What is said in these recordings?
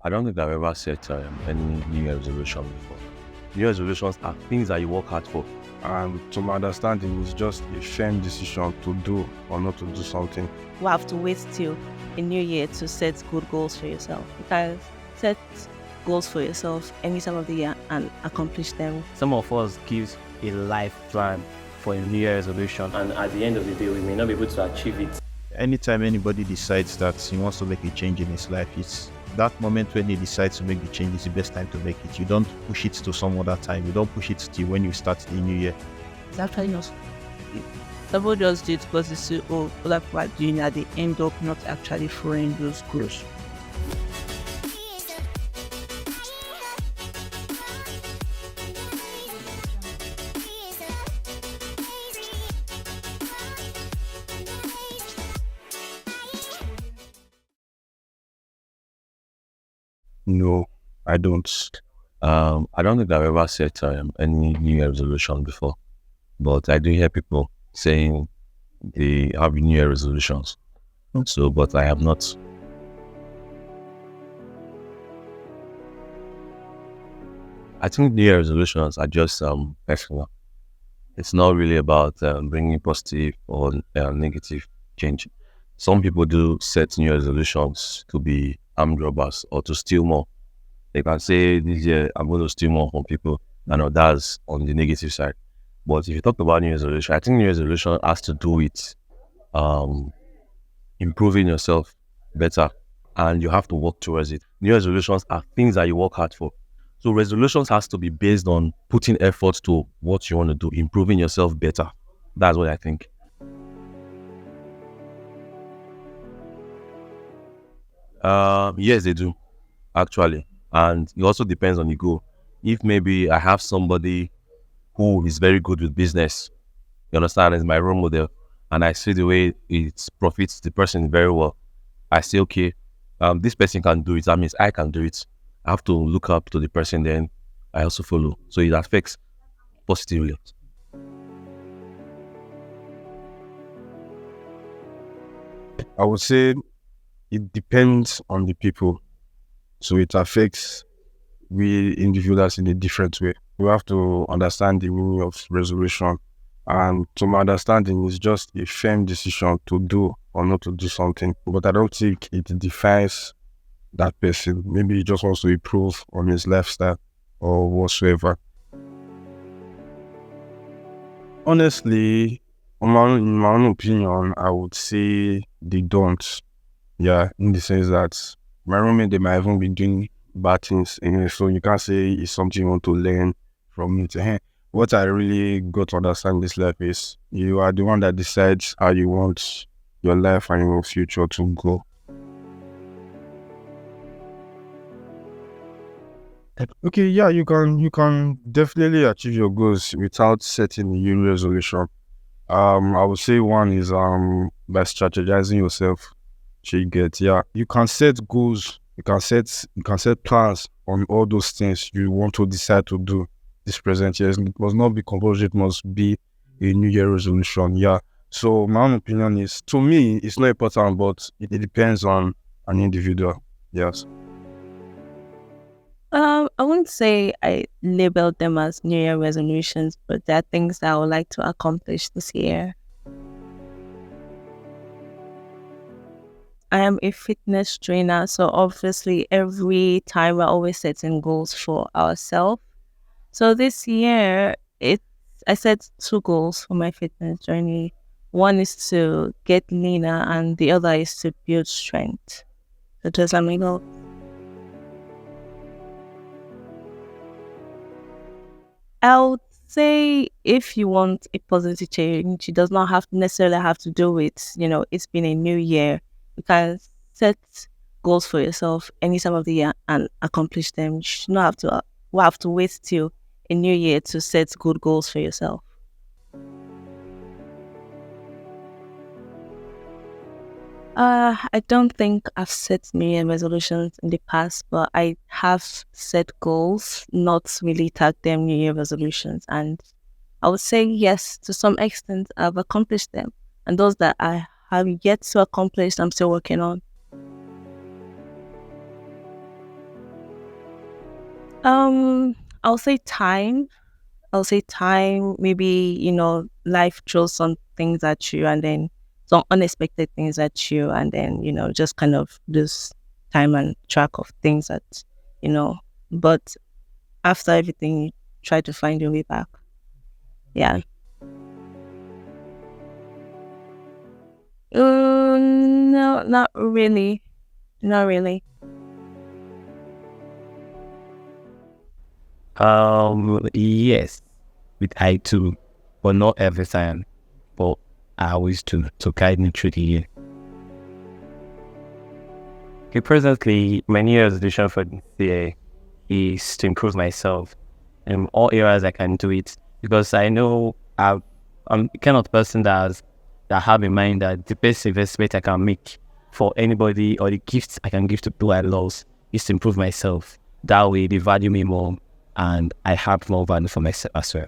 I don't think I've ever set any New Year resolution before. New Year resolutions are things that you work hard for. And to my understanding, it's just a firm decision to do or not to do something. You have to wait till a new year to set good goals for yourself. You can set goals for yourself any time of the year and accomplish them. Some of us gives a life plan for a New Year resolution, and at the end of the day, we may not be able to achieve it. Anytime anybody decides that he wants to make a change in his life, it's that moment when he decides to make the change is the best time to make it. You don't push it to some other time. You don't push it till when you start the new year. It's actually not. Someone just do it because they say, oh, other people are doing that. They end up not actually following those goals. No, I don't. I don't think I've ever set any New Year resolution before, but I do hear people saying they have New Year resolutions. So, but I have not. I think New Year resolutions are just personal. It's not really about bringing positive or negative change. Some people do set New Year resolutions to be armed robbers or to steal more. They can say this year I'm going to steal more from people. I know that's on the negative side. But if you talk about New Year's resolution, I think New Year's resolution has to do with improving yourself better, and you have to work towards it. New Year's resolutions are things that you work hard for. So resolutions has to be based on putting effort to what you want to do, improving yourself better. That's what I think. Yes, they do, actually. And it also depends on the goal. If maybe I have somebody who is very good with business, you understand, as my role model, and I see the way it profits the person very well, I say, okay, this person can do it. That means I can do it. I have to look up to the person, then I also follow. So it affects positively. I would say it depends on the people. So it affects we individuals in a different way. We have to understand the meaning of resolution. And to my understanding, it's just a firm decision to do or not to do something. But I don't think it defines that person. Maybe he just wants to improve on his lifestyle or whatsoever. Honestly, in my own opinion, I would say they don't. Yeah, in the sense that my roommate, they might even be doing bad things. So you can't say it's something you want to learn from it. What I really got to understand in this life is you are the one that decides how you want your life and your future to go. Okay, yeah, you can definitely achieve your goals without setting a new resolution. I would say one is by strategizing yourself. You get, yeah, you can set goals, you can set plans on all those things you want to decide to do this present year. It must not be compulsory, it must be a New Year resolution. Yeah. So my own opinion is, to me, it's not important, but it depends on an individual. Yes. I wouldn't say I labeled them as New Year resolutions, but there are things that I would like to accomplish this year. I am a fitness trainer, so obviously every time we're always setting goals for ourselves. So this year, I set two goals for my fitness journey. One is to get leaner, and the other is to build strength. So those are my goals. I would say if you want a positive change, it does not have necessarily have to do with, it's been a new year. You can set goals for yourself any time of the year and accomplish them. You should not have to wait till a new year to set good goals for yourself. I don't think I've set New Year resolutions in the past, but I have set goals, not really tag them New Year resolutions. And I would say yes, to some extent, I've accomplished them. And those that I have yet to accomplish, I'm still working on. Um, I'll say time. I'll say time. Maybe, life throws some things at you and then some unexpected things at you, and then, just kind of lose time and track of things that, you know, but after everything, you try to find your way back. Yeah. No, not really. Not really. Yes, with I too, but not every time. But I always do to guide me through the year. Okay, presently, my new resolution for this year is to improve myself in all areas I can do it, because I know I'm the kind of person that have in mind that the best investment I can make for anybody, or the gifts I can give to people I love, is to improve myself. That way they value me more and I have more value for myself as well.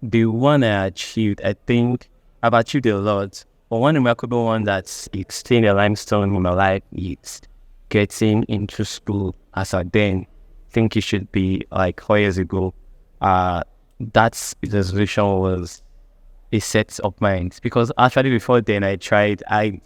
The one I achieved, I think I've achieved a lot. But one remarkable one that's staying a limestone in my life is getting into school as I then think it should be like 4 years ago. That's the resolution was a set of mine, because actually before then I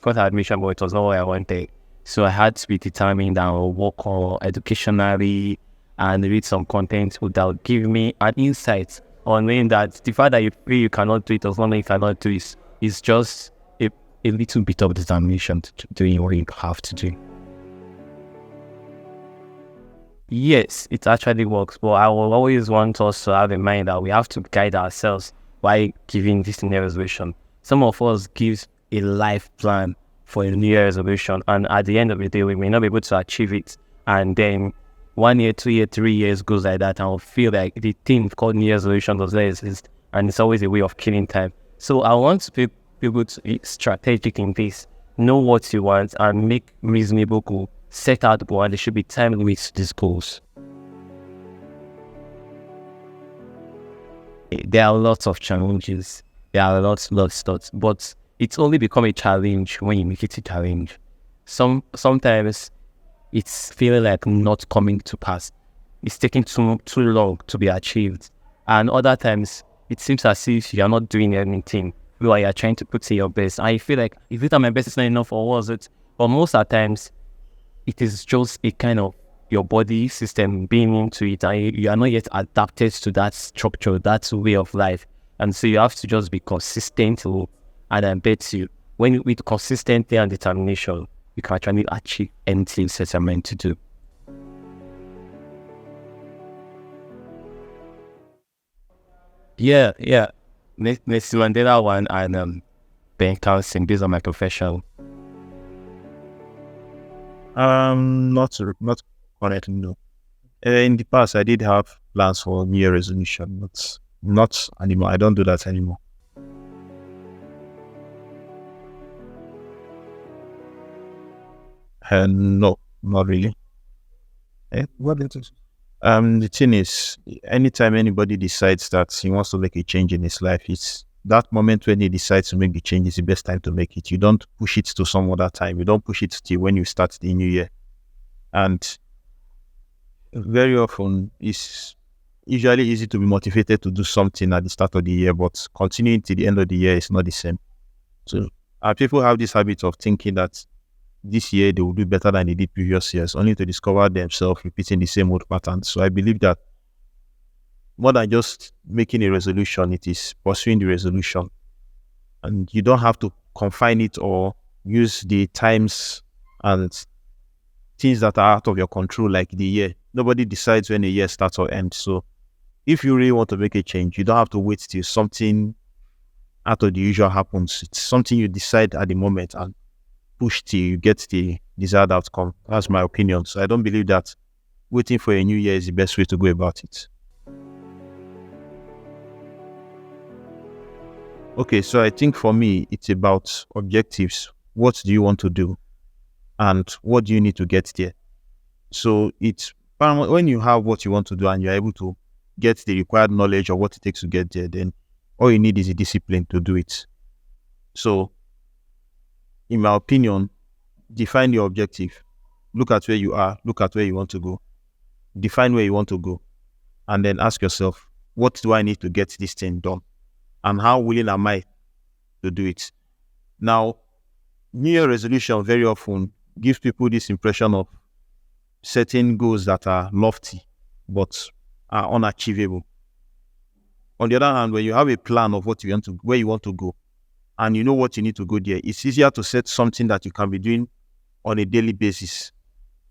got admission, but it was not what I wanted. So I had to be determined and work on educationally and read some content that would give me an insight on knowing that the fact that you feel you cannot do it does not mean you cannot do it. It's just a little bit of determination to doing what you have to do. Yes, it actually works, but I will always want us to have in mind that we have to guide ourselves by giving this New Year resolution. Some of us give a life plan for a New Year resolution, and at the end of the day, we may not be able to achieve it. And then 1 year, 2 year, 3 years goes like that, and we'll feel like the thing called New Year resolution does not exist, and it's always a way of killing time. So I want to be able to be strategic in this, know what you want, and make reasonable goals. Set out the goal, and there should be time limits to these goals. There are lots of challenges. There are lots, but it's only become a challenge when you make it a challenge. Sometimes it's feeling like not coming to pass. It's taking too long to be achieved, and other times it seems as if you are not doing anything while you are trying to put in your best. I feel like, is it that my best is not enough, or was it? But most of the times, it is just a kind of your body system being into it, and you are not yet adapted to that structure, that way of life. And so you have to just be consistent. And I bet you, when with consistency and determination, you can actually achieve anything set your mind to do. Yeah. Nelson Mandela one, and Ben Carlson, based on my profession. Not currently, no. In the past, I did have plans for New Year resolution, but not anymore. I don't do that anymore. No, not really. What is it? The thing is, anytime anybody decides that he wants to make a change in his life, it's that moment when he decides to make the change is the best time to make it. You don't push it to some other time. You don't push it till when you start the new year. And very often, it's usually easy to be motivated to do something at the start of the year, but continuing to the end of the year is not the same. So people have this habit of thinking that this year they will do better than they did previous years, only to discover themselves repeating the same old pattern. So I believe that more than just making a resolution, it is pursuing the resolution. And you don't have to confine it or use the times and things that are out of your control, like the year. Nobody decides when a year starts or ends. So if you really want to make a change, you don't have to wait till something out of the usual happens. It's something you decide at the moment and push till you get the desired outcome. That's my opinion. So I don't believe that waiting for a new year is the best way to go about it. Okay, so I think for me, it's about objectives. What do you want to do? And what do you need to get there? So it's when you have what you want to do and you're able to get the required knowledge of what it takes to get there, then all you need is a discipline to do it. So in my opinion, define your objective. look at where you are, look at where you want to go, define where you want to go, and then ask yourself, what do I need to get this thing done? And how willing am I to do it? Now, New Year resolution very often gives people this impression of setting goals that are lofty but are unachievable. On the other hand, when you have a plan of what you want to, where you want to go, and you know what you need to go there, it's easier to set something that you can be doing on a daily basis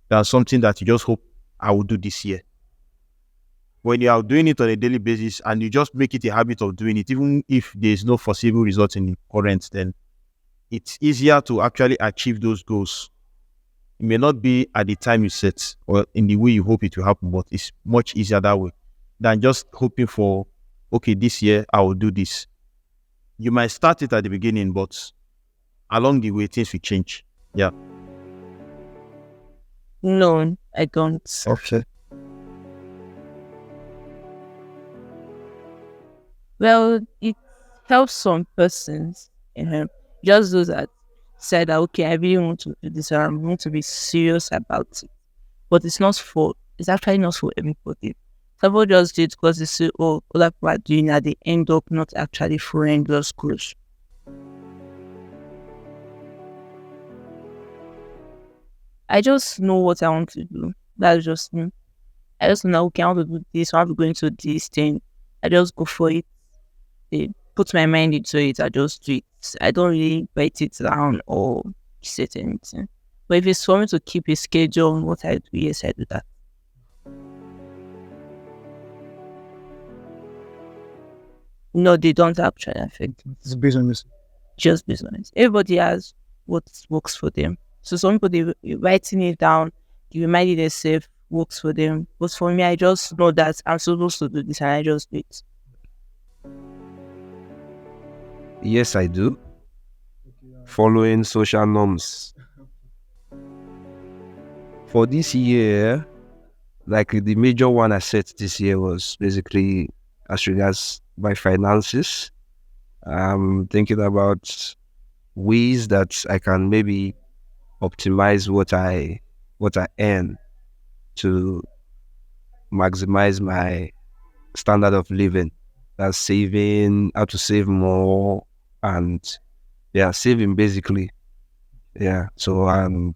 than something that you just hope I will do this year. When you are doing it on a daily basis and you just make it a habit of doing it, even if there is no foreseeable result in the current, then it's easier to actually achieve those goals. It may not be at the time you set or in the way you hope it will happen, but it's much easier that way than just hoping for, okay, this year I will do this. You might start it at the beginning, but along the way, things will change. Yeah. No, I don't. Okay. Well, it helps some persons. Just those that said that, okay, I really want to do this, or I want to be serious about it. But it's actually not for everybody. Some people just do it because they say, oh, other people are doing that, they end up not actually following those goals. I just know what I want to do. That's just me. I just know, okay, I want to do this, I want to go into this thing. I just go for it. I put my mind into it, I just do it. I don't really write it down or set anything. But if it's for me to keep a schedule on what I do, yes, I do that. No, they don't actually affect me. It's based on this. Just business. Everybody has what works for them. So some people, they writing it down, they remind themselves works for them. But for me, I just know that I'm supposed to do this and I just do it. Yes, I do. Following social norms. For this year, like the major one I set this year was basically as regards my finances. I'm thinking about ways that I can maybe optimize what I earn to maximize my standard of living. That's saving, how to save more, and yeah, saving basically. Yeah. So and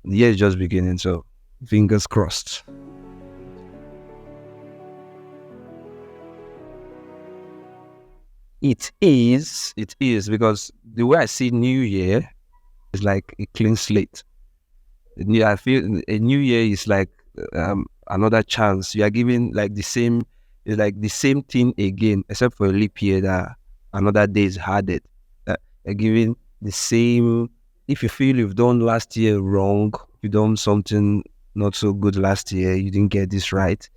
the year is just beginning, so fingers crossed. It is because the way I see New Year is like a clean slate. I feel a new year is like another chance. You are giving like it's like the same thing again, except for a leap year that another day is added. You're giving the same. If you feel you've done last year wrong, you done something not so good last year, you didn't get this right.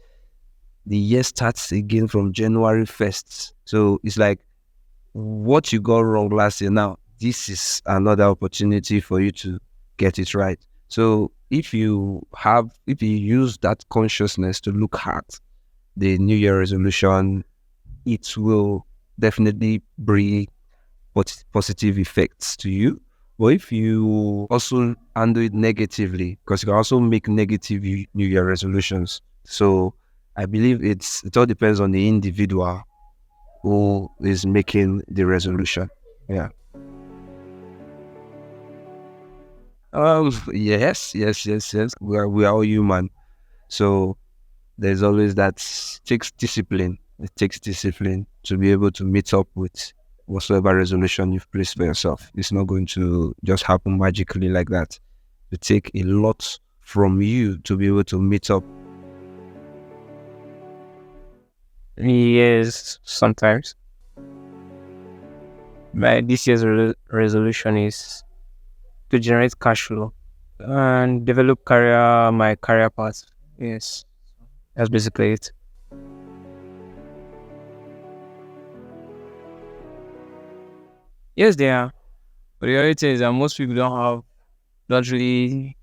The year starts again from January 1st. So it's like what you got wrong last year. Now this is another opportunity for you to get it right. So if you use that consciousness to look at the New Year resolution, it will definitely bring positive effects to you. But if you also handle it negatively, because you can also make negative New Year resolutions. So I believe it all depends on the individual who is making the resolution. Yeah. Yes. We are all human. So there's always that. Takes discipline. It takes discipline to be able to meet up with whatsoever resolution you've placed for yourself. It's not going to just happen magically like that. It take a lot from you to be able to meet up. Yes, sometimes. My this year's resolution is to generate cash flow and develop my career path. Yes, that's basically it. Yes, they are. But the reality is that most people don't really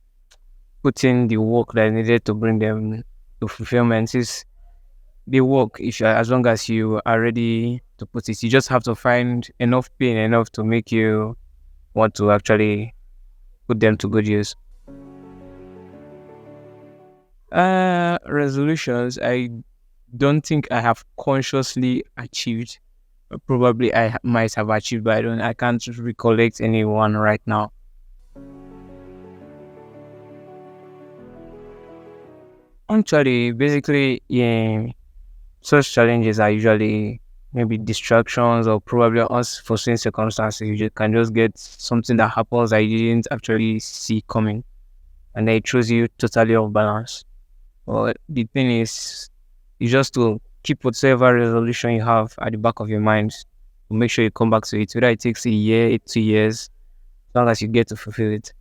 put in the work that is needed to bring them to fulfillment. Is the work, as long as you are ready to put it, you just have to find enough pain enough to make you want to actually put them to good use. Resolutions, I don't think I have consciously achieved. Probably might have achieved, but I can't recollect anyone right now. Actually, basically, yeah, such challenges are usually maybe distractions or probably unforeseen circumstances. You can just get something that happens that you didn't actually see coming, and then it throws you totally off balance. But the thing is, you just to keep whatever resolution you have at the back of your mind. To make sure you come back to it. Whether it takes a year, 2 years, as long as you get to fulfill it.